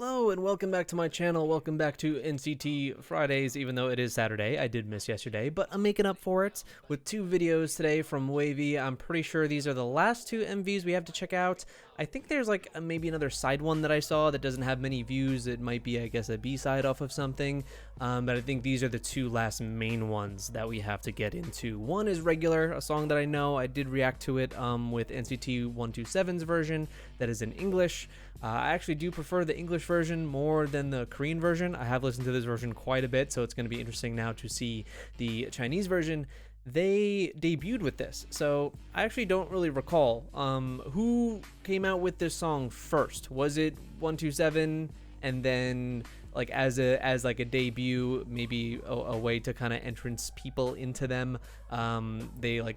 Hello and welcome back to my channel. Welcome back to NCT Fridays, even though it is Saturday. I did miss yesterday, but I'm making up for it with two videos today from WayV. I'm pretty sure these are the last two MVs we have to check out. I think there's like maybe another side one that I saw that doesn't have many views. It might be, I guess, a B-side off of something. But I think these are the two last main ones that we have to get into. One is Regular, a song that I know. I did react to it with NCT 127's version that is in English. I actually do prefer the English version more than the Korean version. I have listened to this version quite a bit, so it's going to be interesting now to see the Chinese version. They debuted with this, so I actually don't really recall who came out with this song first. Was it 127 and then like as like a debut, maybe a way to kind of entrance people into them? They like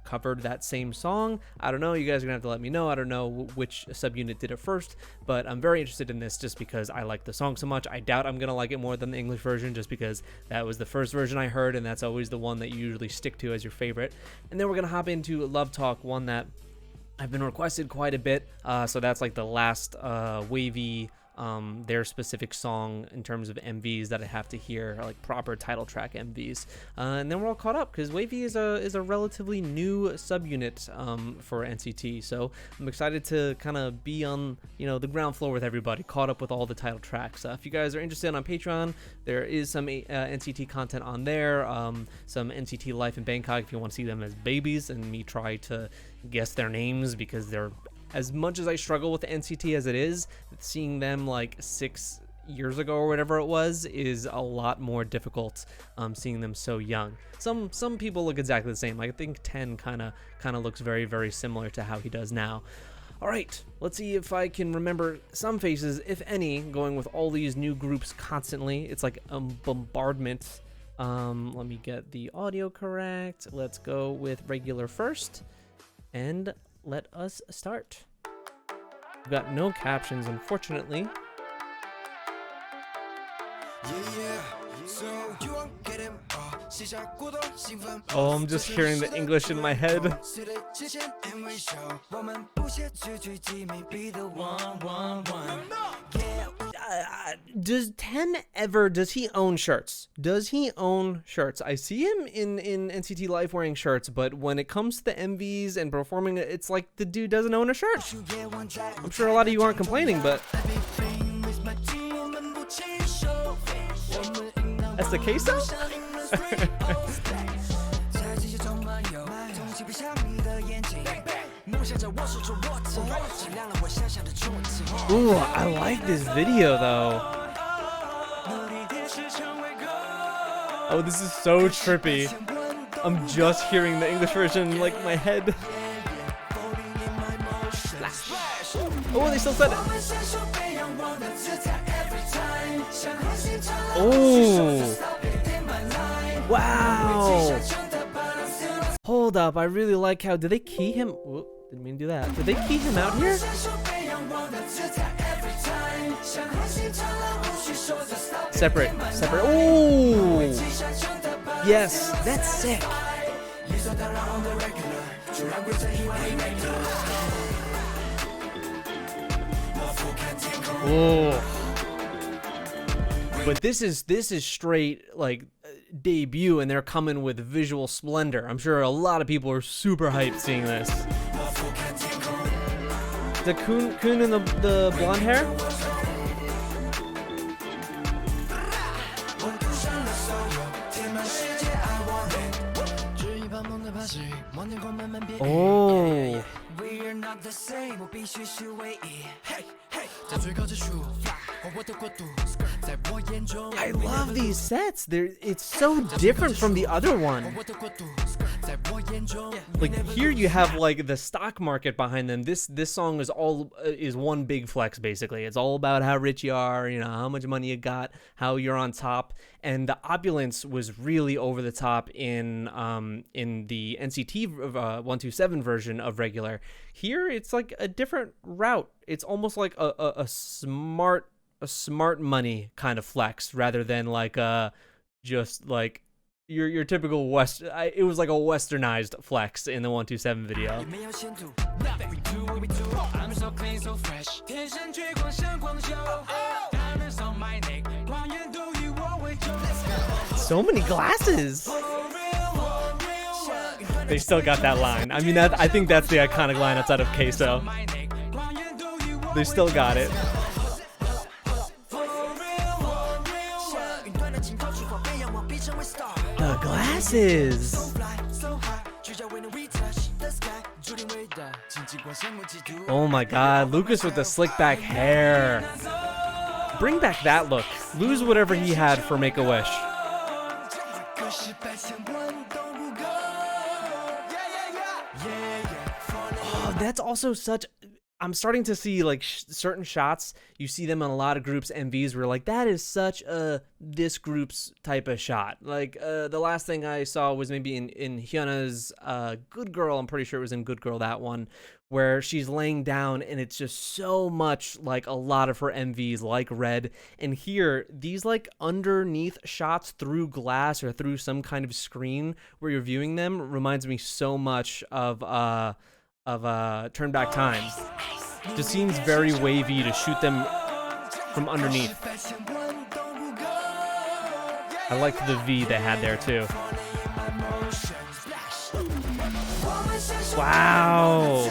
covered that same song. I don't know, you guys are gonna have to let me know. I don't know which subunit did it first, but I'm very interested in this just because I like the song so much. I doubt I'm gonna like it more than the English version just because that was the first version I heard, and that's always the one that you usually stick to as your favorite. And then we're gonna hop into Love Talk, one that I've been requested quite a bit, so that's like the last WayV their specific song in terms of MVs that I have to hear, like proper title track MVs, and then we're all caught up because WayV is a relatively new subunit for NCT, so I'm excited to kind of be on the ground floor with everybody, caught up with all the title tracks. If you guys are interested, on Patreon there is some NCT content on there, some NCT Life in Bangkok if you want to see them as babies and me try to guess their names, because they're, as much as I struggle with NCT as it is, seeing them like 6 years ago or whatever it was is a lot more difficult. Seeing them so young. Some people look exactly the same. I think 10 kind of looks very similar to how he does now. All right, let's see if I can remember some faces, if any, going with all these new groups constantly. It's like a bombardment. Let me get the audio correct. Let's go with Regular first, and let us start. We've got no captions, unfortunately. Oh, I'm just hearing the English in my head. Does 10 ever, does he own shirts? Does he own shirts? I see him in NCT Life wearing shirts, but when it comes to the MVs and performing, it's like the dude doesn't own a shirt. I'm sure a lot of you aren't complaining, but that's the case though? Ooh, I like this video though. Oh, this is so trippy. I'm just hearing the English version in like my head. Oh, they still said it. Oh, wow. Hold up, I really like how, did they key him? Whoop, didn't mean to do that. Did they key him out here? Separate. Oh, yes, that's sick. Oh, but this is straight like debut, and they're coming with visual splendor. I'm sure a lot of people are super hyped seeing this. The Kun in the blonde hair. Oh. I love these sets. It's so different from the other one. Like here you have like the stock market behind them. This song is one big flex basically. It's all about how rich you are, how much money you got, how you're on top. And the opulence was really over the top in the NCT 127 version of Regular. Here it's like a different route. It's almost like a smart money kind of flex rather than like just like your typical it was like a westernized flex in the 127 video. So many glasses. They still got that line. I mean, I think that's the iconic line outside of Queso. They still got it. The glasses. Oh my god, Lucas with the slick back hair. Bring back that look. Lose whatever he had for Make-A-Wish. Oh, that's also such... I'm starting to see like certain shots. You see them on a lot of groups MVs where like that is such a this group's type of shot. Like the last thing I saw was maybe in Hyuna's Good Girl. I'm pretty sure it was in Good Girl, that one, where she's laying down and it's just so much like a lot of her MVs like Red. And here, these like underneath shots through glass or through some kind of screen where you're viewing them reminds me so much of Turn Back Time. Just seems very wavy to shoot them from underneath. I like the V they had there too. Wow.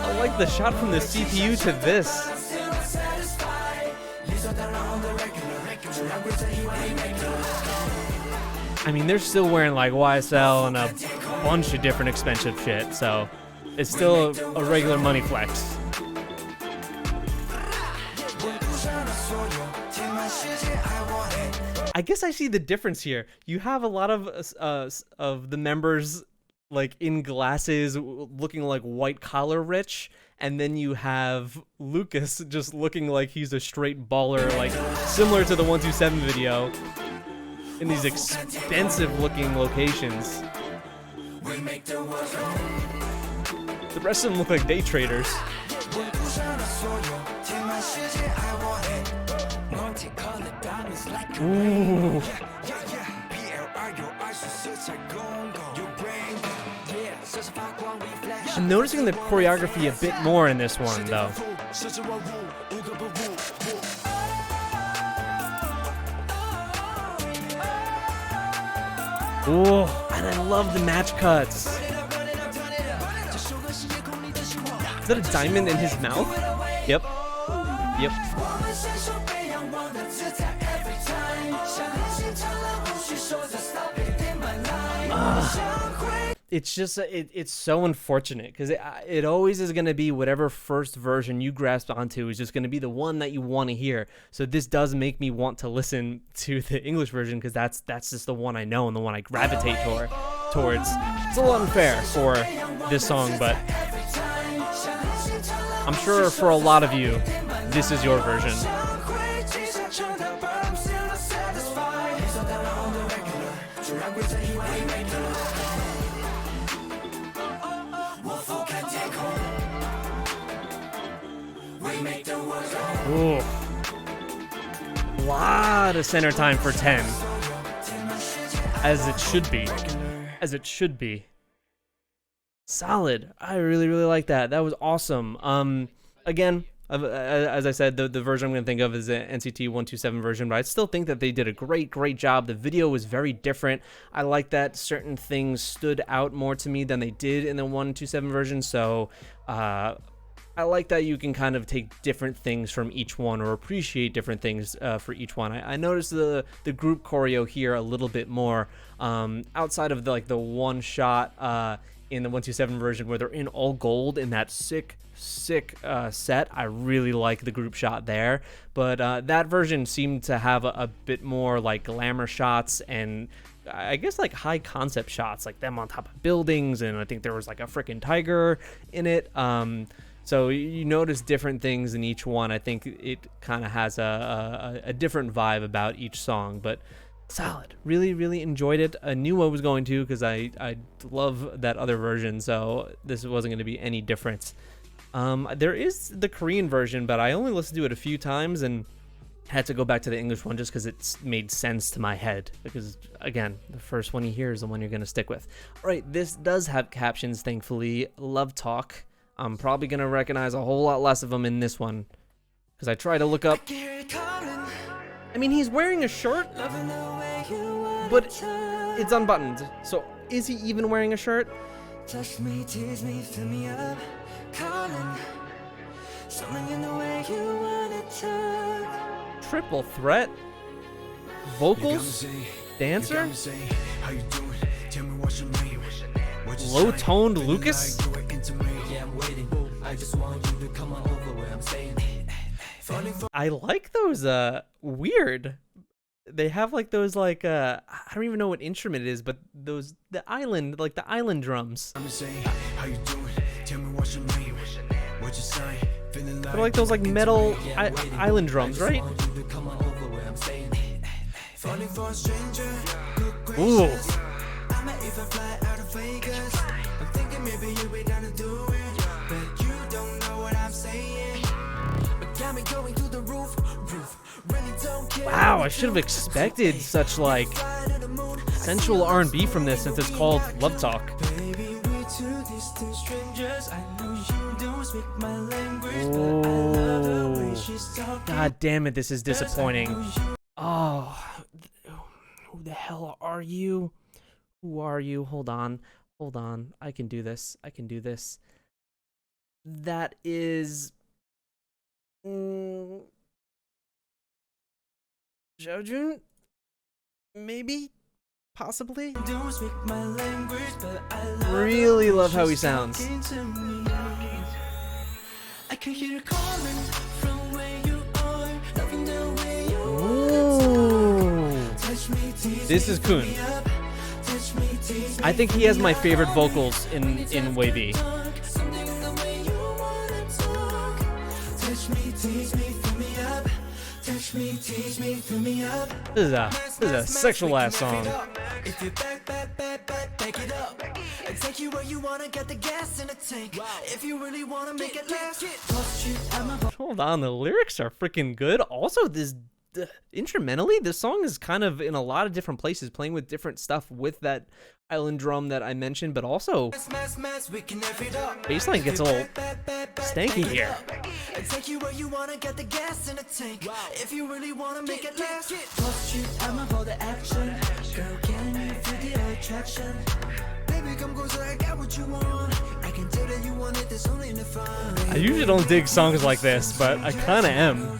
I like the shot from the CPU to this. I mean, they're still wearing like YSL and a bunch of different expensive shit, so it's still a regular money flex. I guess I see the difference here. You have a lot of the members like in glasses, looking like white collar rich, and then you have Lucas just looking like he's a straight baller, like similar to the 127 video. In these expensive looking locations. The rest of them look like day traders. Ooh. I'm noticing the choreography a bit more in this one though. Oh, and I love the match cuts. Is that a diamond in his mouth? Yep. Yep. It's just, it's so unfortunate because it always is going to be whatever first version you grasp onto is just going to be the one that you want to hear. So this does make me want to listen to the English version because that's just the one I know and the one I gravitate towards. It's a little unfair for this song, but I'm sure for a lot of you, this is your version. Ooh. A lot of center time for 10. As it should be. As it should be. Solid. I really, really like that. That was awesome. Again, as I said, the version I'm going to think of is the NCT 127 version, but I still think that they did a great job. The video was very different. I like that certain things stood out more to me than they did in the 127 version, so I like that you can kind of take different things from each one or appreciate different things for each one. I noticed the group choreo here a little bit more outside of the one shot in the 127 version where they're in all gold in that sick set. I really like the group shot there, but that version seemed to have a bit more like glamour shots and I guess like high concept shots, like them on top of buildings, and I think there was like a freaking tiger in it. So you notice different things in each one. I think it kind of has a different vibe about each song, but solid. Really enjoyed it. I knew I was going to because I love that other version, so this wasn't going to be any difference. There is the Korean version, but I only listened to it a few times, and Had to go back to the English one just because it made sense to my head. Because, again, the first one you hear is the one you're going to stick with. All right, this does have captions, thankfully. Love Talk. I'm probably going to recognize a whole lot less of them in this one. Because I try to look up. I mean, he's wearing a shirt, but it's unbuttoned. So, is he even wearing a shirt? Touch me, tease me, fill me up, calling. Something in the way you wanna talk. Triple threat? Vocals? Dancer? Low-toned Lucas? I like those, weird. They have like those like, I don't even know what instrument it is, but those, the island drums. They're like those like metal island drums, right? Ooh. Wow, I should have expected such like sensual R&B from this since it's called Love Talk. Oh, God damn it, this is disappointing. Oh, who the hell are you? Who are you? Hold on. I can do this. That is... Xiaojun? Maybe? Possibly? Really love how he sounds. Ooh. This is Kun. I think he has my favorite vocals in WayV. This is a sexual ass song. Hold on, the lyrics are freaking good. Also, instrumentally, this song is kind of in a lot of different places, playing with different stuff with that island drum that I mentioned, but also bassline gets a little stanky here. I usually don't dig songs like this, but I kind of am.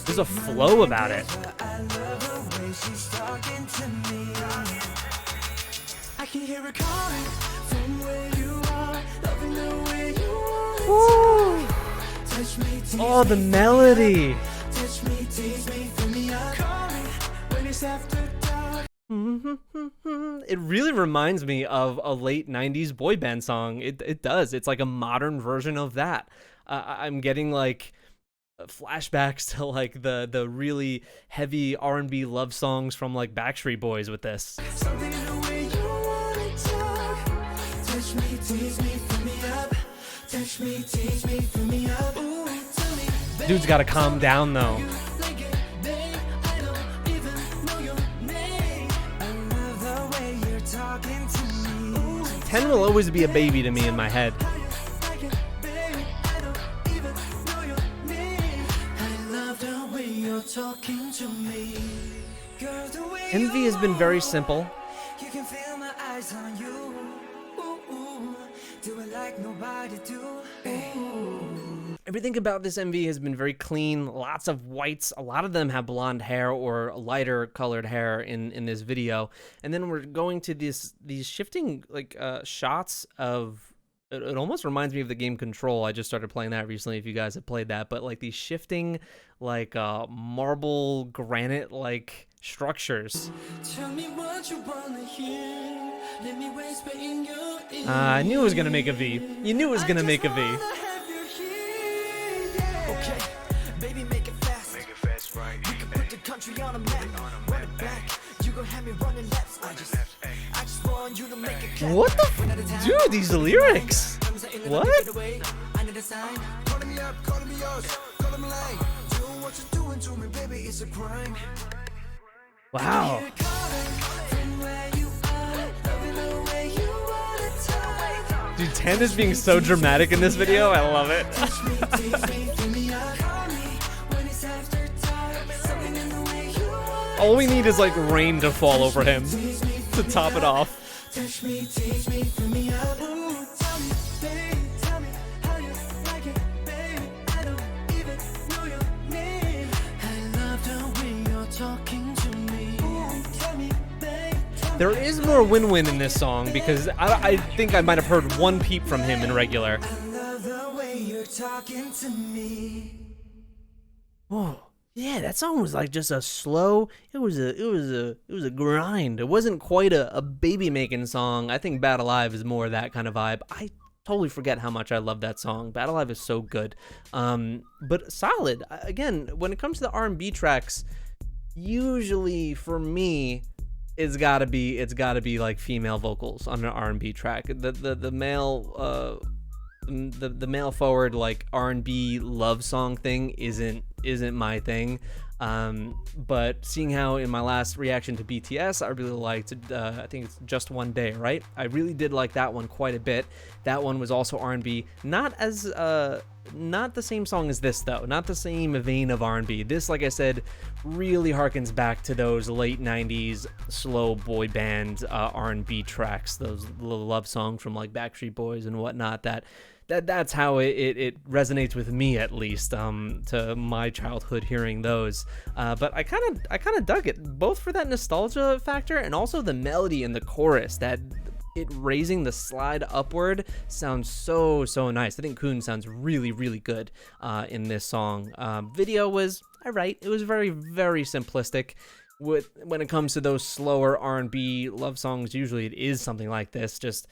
There's a flow about it. Woo. Oh, the melody. It really reminds me of a late 90s boy band song. It does. It's like a modern version of that. I'm getting like flashbacks to like the really heavy R&B love songs from like Backstreet Boys with this. Dude's gotta calm down though. 10 will always be a baby to me in my head. Envy has been very simple. Everything about this MV has been very clean, lots of whites. A lot of them have blonde hair or lighter colored hair in this video. And then we're going to these shifting like shots of, it almost reminds me of the game Control. I just started playing that recently if you guys have played that, but like these shifting like marble granite like structures. Tell me what you wanna hear. Let me whisper in your ear. I knew it was gonna make a V. You knew it was gonna make a V. Okay, baby, make it fast. Make it fast, right? We can put the country on a map. Run it back. You gon' have me running laps. I just want you to make it clap. What the dude, these lyrics. What? it's a crime. Wow. You're calling from where you are, loving the way you wanna talk. Dude, 10 is being so dramatic in this video. I love it. Touch me, tease me, fill me up. Call me when it's after dark. Something in the way you wanna All we need is like rain to fall over him tease me, to top it off. touch me, tease me, fill me up. Ooh, tell me, baby, tell me how you like it, baby. I don't even know your name. I love the way you're talking to me. Ooh, tell me, baby, tell me. There is more win-win in this song because I think I might have heard one peep from him in regular. I love the way you're talking to me. Whoa. Yeah, that song was like just a slow. It was a grind. It wasn't quite a baby making song. I think Bad Alive is more that kind of vibe. I totally forget how much I love that song. Bad Alive is so good. But solid. Again, when it comes to the R&B tracks, usually for me, it's gotta be like female vocals on an R&B track. The male the male forward like R&B love song thing isn't my thing. But seeing how in my last reaction to BTS, I really liked, I think it's Just One Day, right? I really did like that one quite a bit. That one was also R&B, not the same song as this though, not the same vein of R&B. This, like I said, really harkens back to those late 90s slow boy band R&B tracks, those little love songs from like Backstreet Boys and whatnot. That's how it resonates with me, at least, to my childhood hearing those. But I kind of dug it, both for that nostalgia factor and also the melody in the chorus. That it raising the slide upward sounds so nice. I think Kun sounds really good in this song. Video was alright. It was very simplistic. When it comes to those slower R&B love songs, usually it is something like this, just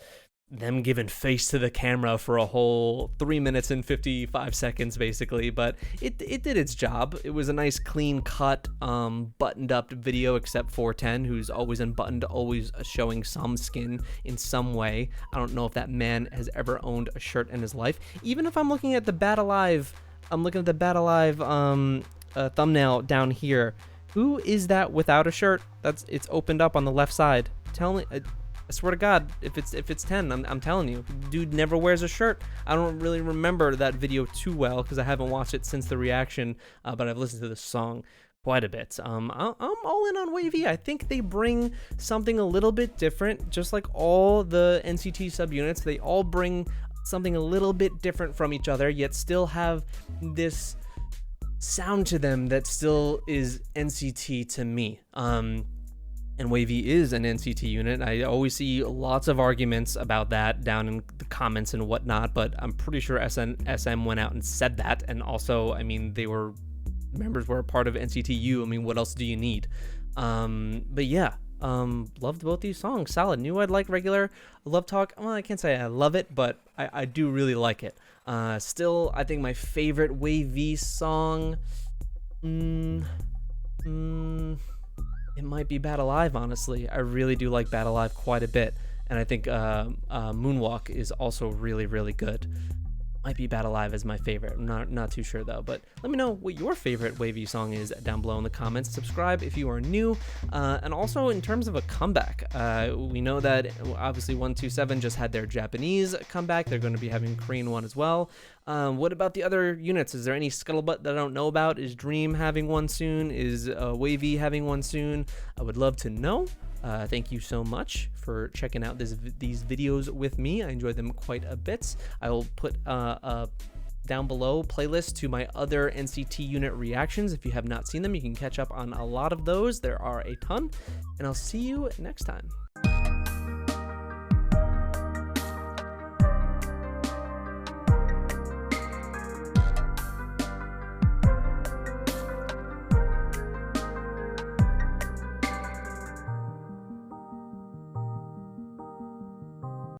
them giving face to the camera for a whole 3 minutes and 55 seconds basically, but it did its job. It was a nice clean cut, buttoned up video, except for 10, who's always unbuttoned, always showing some skin in some way. I don't know if that man has ever owned a shirt in his life. Even if I'm looking at the Bad Alive, thumbnail down here. Who is that without a shirt? It's opened up on the left side. Tell me. I swear to God, if it's 10, I'm telling you, dude never wears a shirt. I don't really remember that video too well because I haven't watched it since the reaction, but I've listened to this song quite a bit. I'm all in on WayV. I think they bring something a little bit different, just like all the NCT subunits. They all bring something a little bit different from each other, yet still have this sound to them that still is NCT to me. And WayV is an NCT unit. I always see lots of arguments about that down in the comments and whatnot, but I'm pretty sure SM went out and said that. And also, I mean, members were a part of NCTU. I mean, what else do you need? But yeah, loved both these songs. Solid. Knew I'd like regular. Love Talk. Well, I can't say I love it, but I do really like it. Still, I think my favorite WayV song, it might be Bad Alive, honestly. I really do like Bad Alive quite a bit. And I think Moonwalk is also really good. Might be Bad Alive as my favorite. I'm not too sure though. But let me know what your favorite WayV song is down below in the comments. Subscribe if you are new. And also in terms of a comeback, we know that obviously 127 just had their Japanese comeback. They're going to be having a Korean one as well. What about the other units? Is there any scuttlebutt that I don't know about? Is Dream having one soon? Is WayV having one soon? I would love to know. Thank you so much for checking out these videos with me. I enjoyed them quite a bit. I will put down below playlist to my other NCT unit reactions. If you have not seen them, you can catch up on a lot of those. There are a ton, and I'll see you next time.